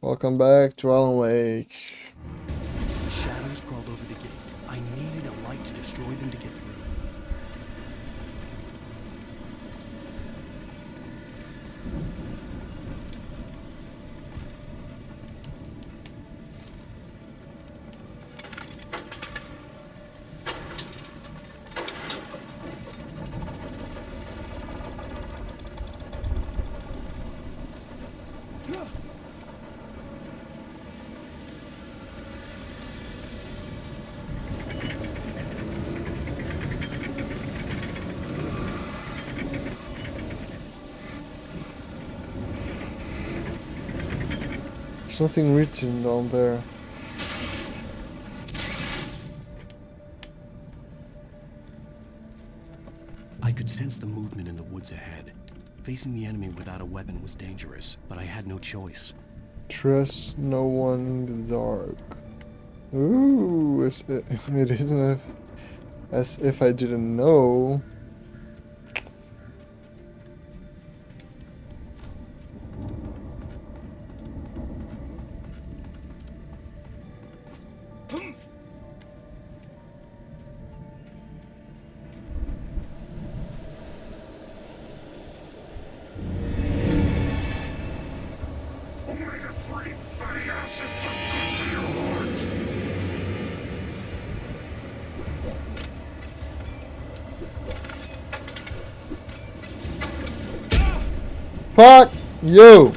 Welcome back to Alan Wake. The shadows crawled over the gate. I needed a light to destroy them to get through. There's nothing written down there. I could sense the movement in the woods ahead. Facing the enemy without a weapon was dangerous, but I had no choice. Trust no one in the dark. Ooh, it isn't as if I didn't know. Fuck you!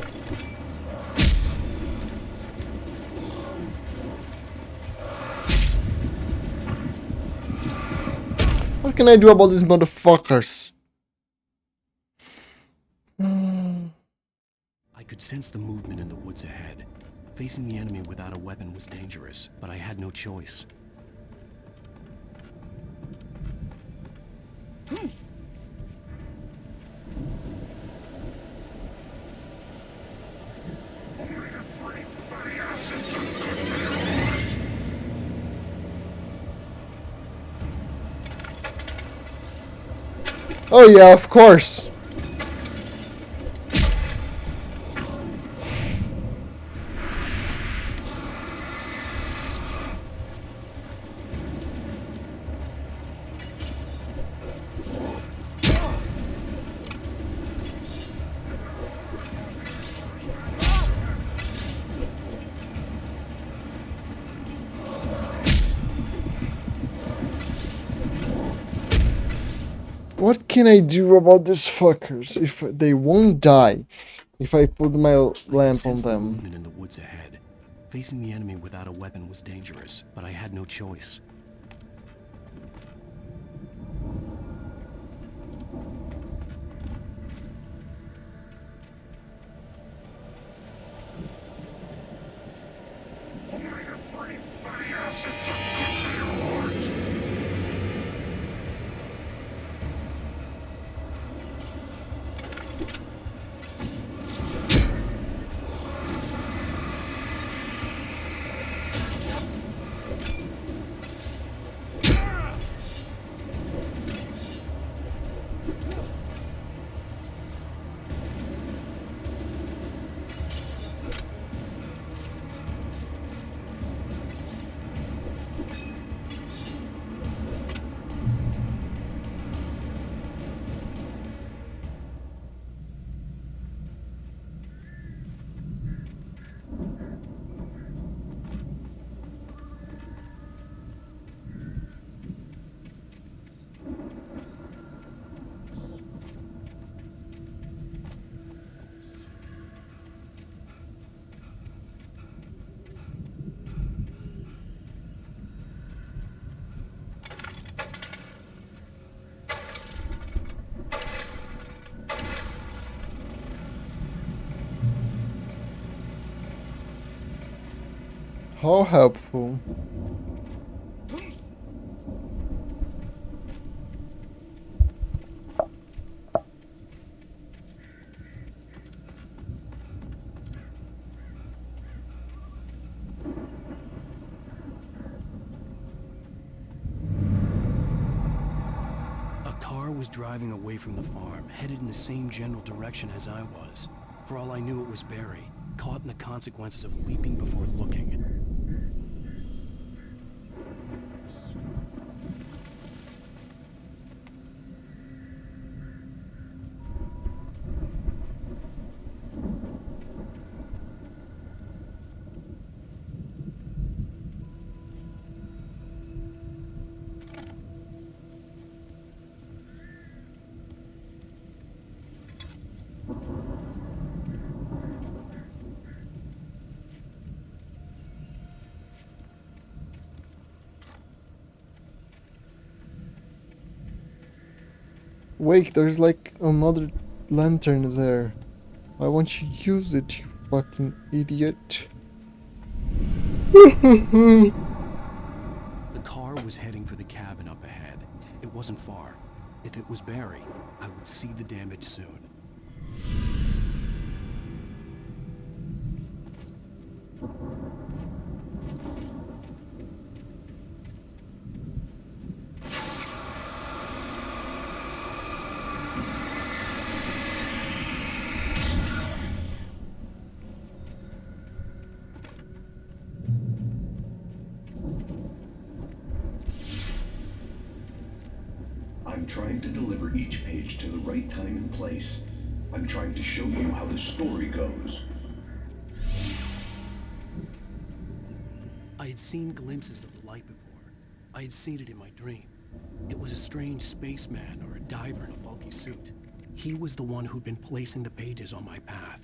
What can I do about these motherfuckers? I could sense the movement in the woods ahead. Facing the enemy without a weapon was dangerous, but I had no choice. Oh yeah, of course. What can I do about these fuckers if they won't die if I put my lamp on The them? movement in the woods ahead. Facing the enemy without a weapon was dangerous, but I had no choice. How helpful. A car was driving away from the farm, headed in the same general direction as I was. For all I knew, it was Barry. caught in the consequences of leaping before looking. Wait, there's like another lantern there. Why won't you use it, you fucking idiot? The car was heading for the cabin up ahead. It wasn't far. If it was Barry, I would see the damage soon. I'm trying to deliver each page to the right time and place. I'm trying to show you how the story goes. I had seen glimpses of the light before. I had seen it in my dream. It was a strange spaceman or a diver in a bulky suit. He was the one who'd been placing the pages on my path.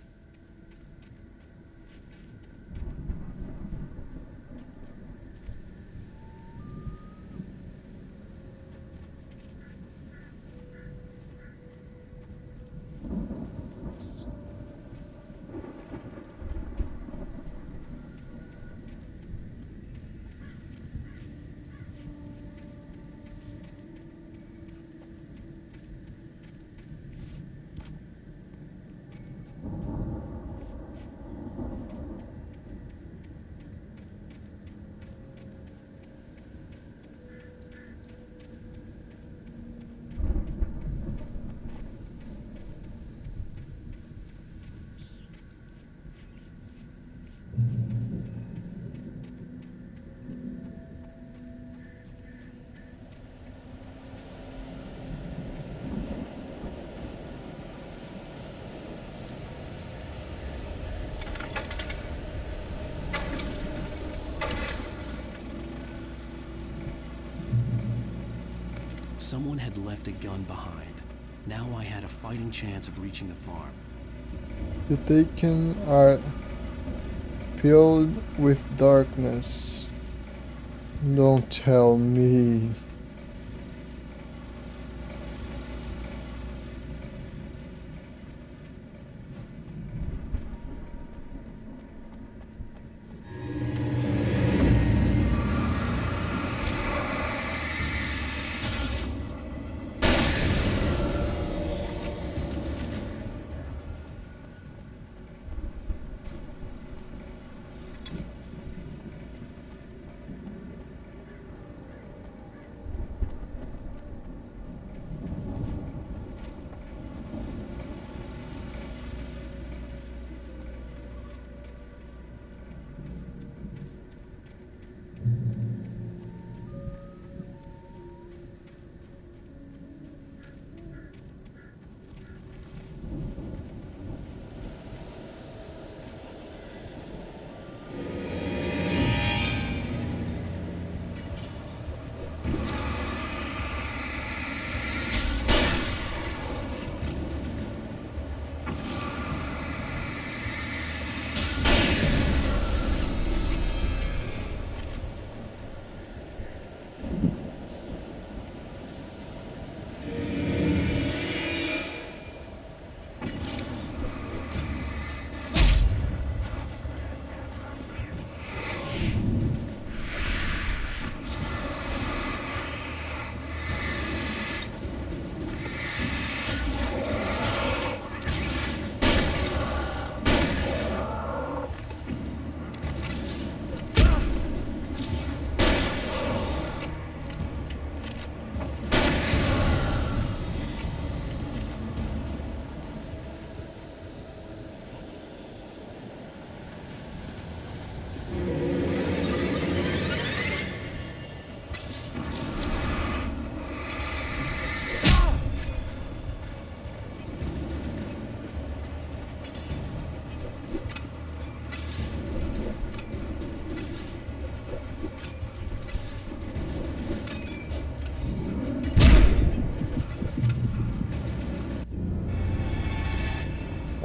Someone had left a gun behind. Now I had a fighting chance of reaching the farm. The Taken are filled with darkness. Don't tell me.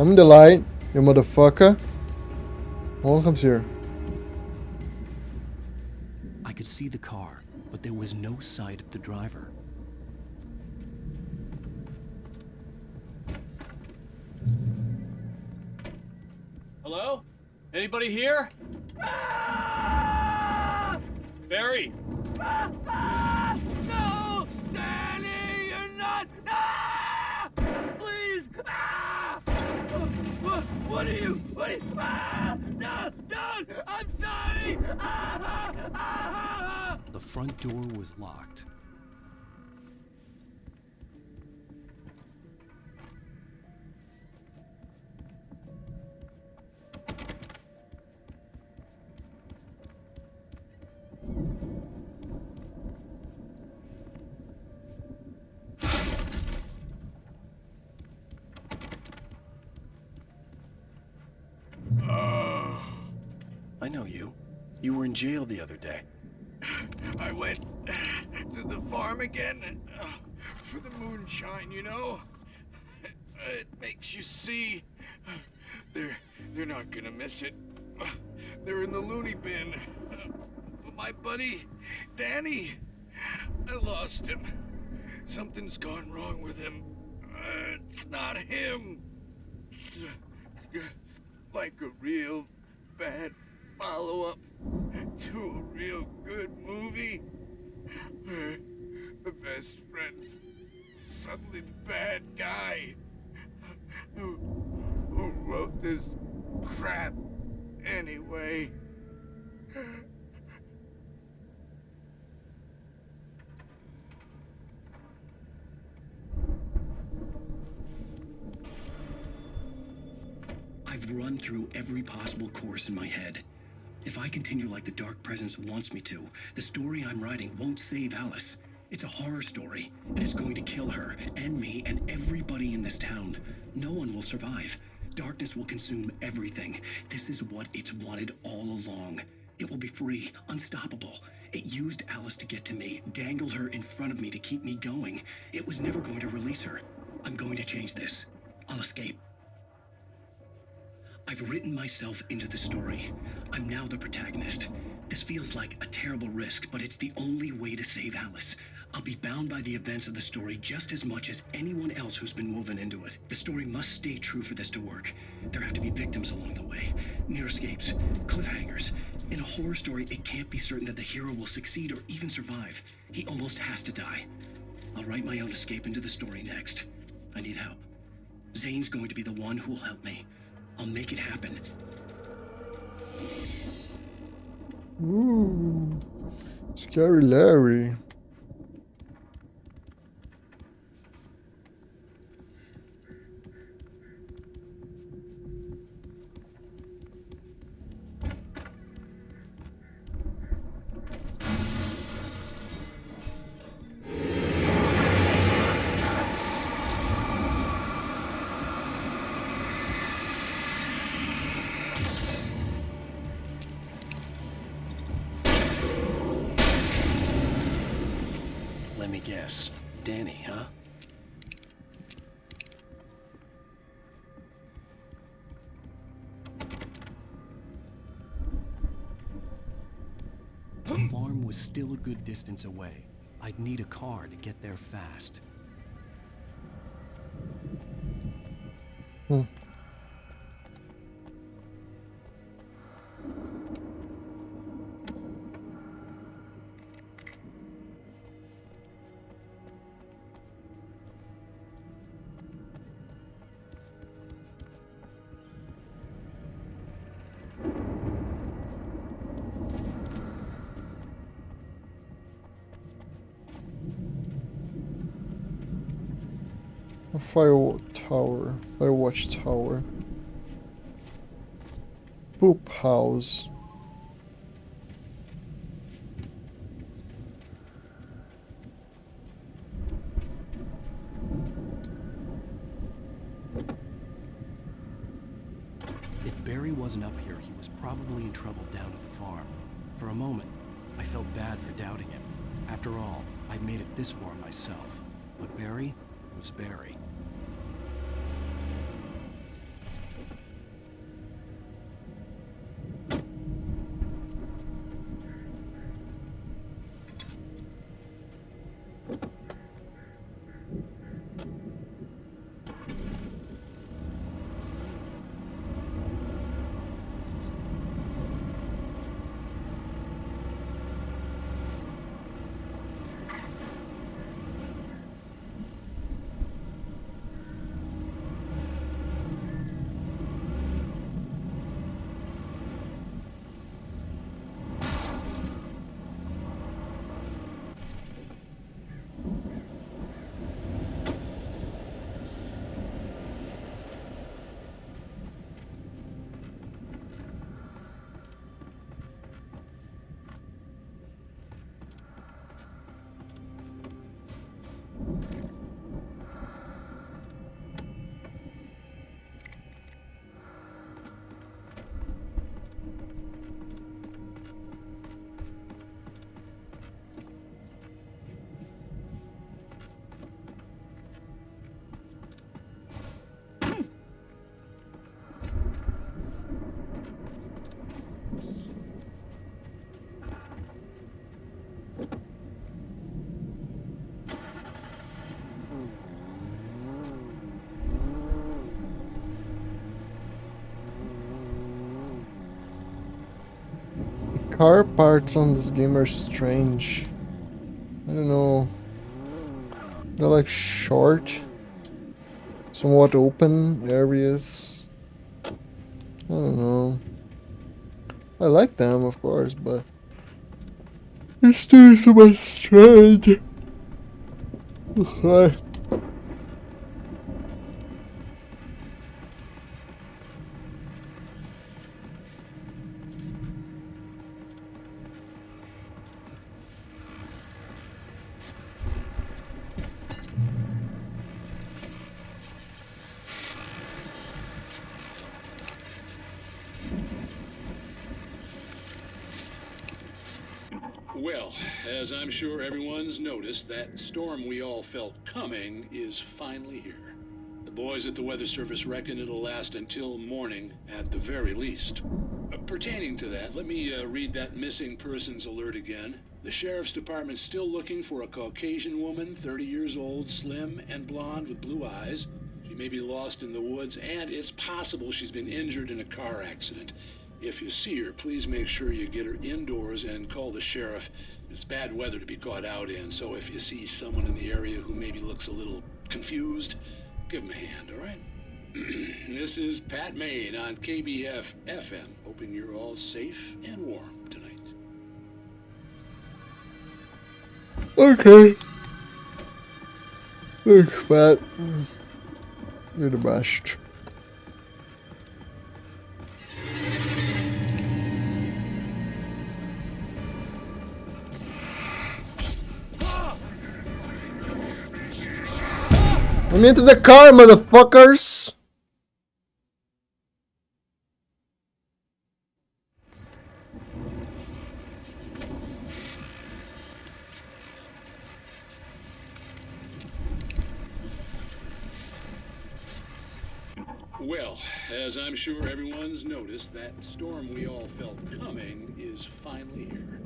I'm the light, you motherfucker. No one comes here. I could see the car, but there was no sight of the driver. Hello? Anybody here? Barry! No! Danny, you're not! Ah! Please! Ah! What are you? Ah! No! Don't! I'm sorry! Ah! Ah! The front door was locked. I know you. You were in jail the other day. I went to the farm again for the moonshine, you know? It makes you see. They're not gonna miss it. They're in the loony bin. But my buddy, Danny, I lost him. Something's gone wrong with him. It's not him. Like a real bad follow-up to a real good movie. The best friend's suddenly the bad guy. Who wrote this crap anyway? I've run through every possible course in my head. If I continue like the Dark Presence wants me to, the story I'm writing won't save Alice. It's a horror story, and it's going to kill her, and me, and everybody in this town. No one will survive. Darkness will consume everything. This is what it's wanted all along. It will be free, unstoppable. It used Alice to get to me, dangled her in front of me to keep me going. It was never going to release her. I'm going to change this. I'll escape. I've written myself into the story. I'm now the protagonist. This feels like a terrible risk, but it's the only way to save Alice. I'll be bound by the events of the story just as much as anyone else who's been woven into it. The story must stay true for this to work. There have to be victims along the way, near escapes, cliffhangers. In a horror story, it can't be certain that the hero will succeed or even survive. He almost has to die. I'll write my own escape into the story next. I need help. Zane's going to be the one who'll help me. I'll make it happen. Ooh, Scary Larry. Let me guess. Danny, huh? The farm was still a good distance away. I'd need a car to get there fast. A firewatch tower. Poop house. If Barry wasn't up here, he was probably in trouble down at the farm. For a moment, I felt bad for doubting him. After all, I'd made it this far myself. But Barry was Barry. car parts on this game are strange. I don't know. They're like short, somewhat open areas. I don't know. I like them, of course, but it's still so much strange. Right. Well, as I'm sure everyone's noticed, that storm we all felt coming is finally here. The boys at the Weather Service reckon it'll last until morning at the very least. Pertaining to that, let me read that missing persons alert again. The Sheriff's Department's still looking for a Caucasian woman, 30 years old, slim and blonde with blue eyes. She may be lost in the woods, and it's possible she's been injured in a car accident. If you see her, please make sure you get her indoors and call the sheriff. It's bad weather to be caught out in, so if you see someone in the area who maybe looks a little confused, give him a hand, all right? This is Pat Main on KBF FM, hoping you're all safe and warm tonight. Okay. Thanks, Pat. You're the best. I'm into the car, motherfuckers! Well, as I'm sure everyone's noticed, that storm we all felt coming is finally here.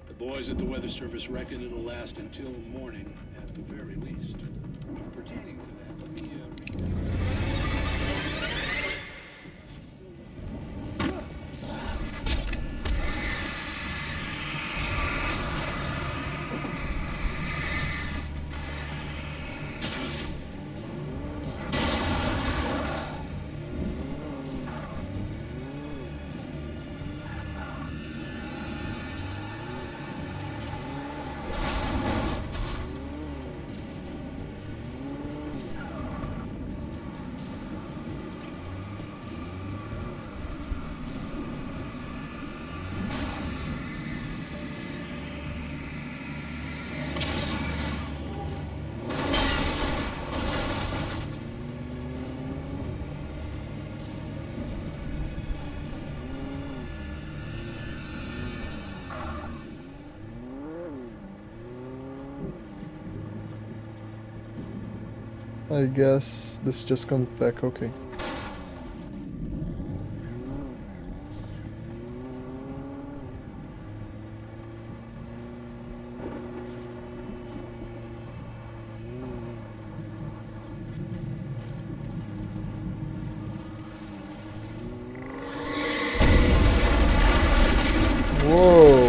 The boys at the Weather Service reckon it'll last until morning at the very least. Pertaining to that, let me I guess this just comes back, okay. Whoa.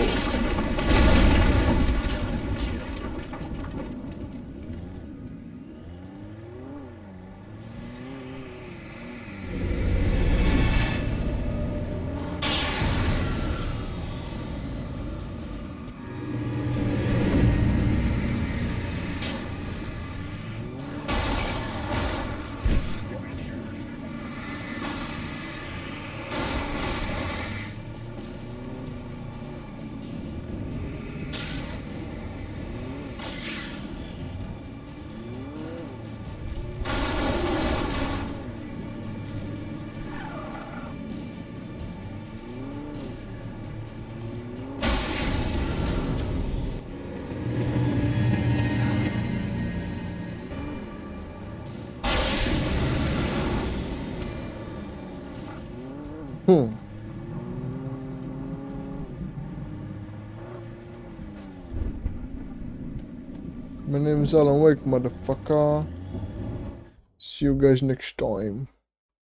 My name is Alan Wake, motherfucker. See you guys next time.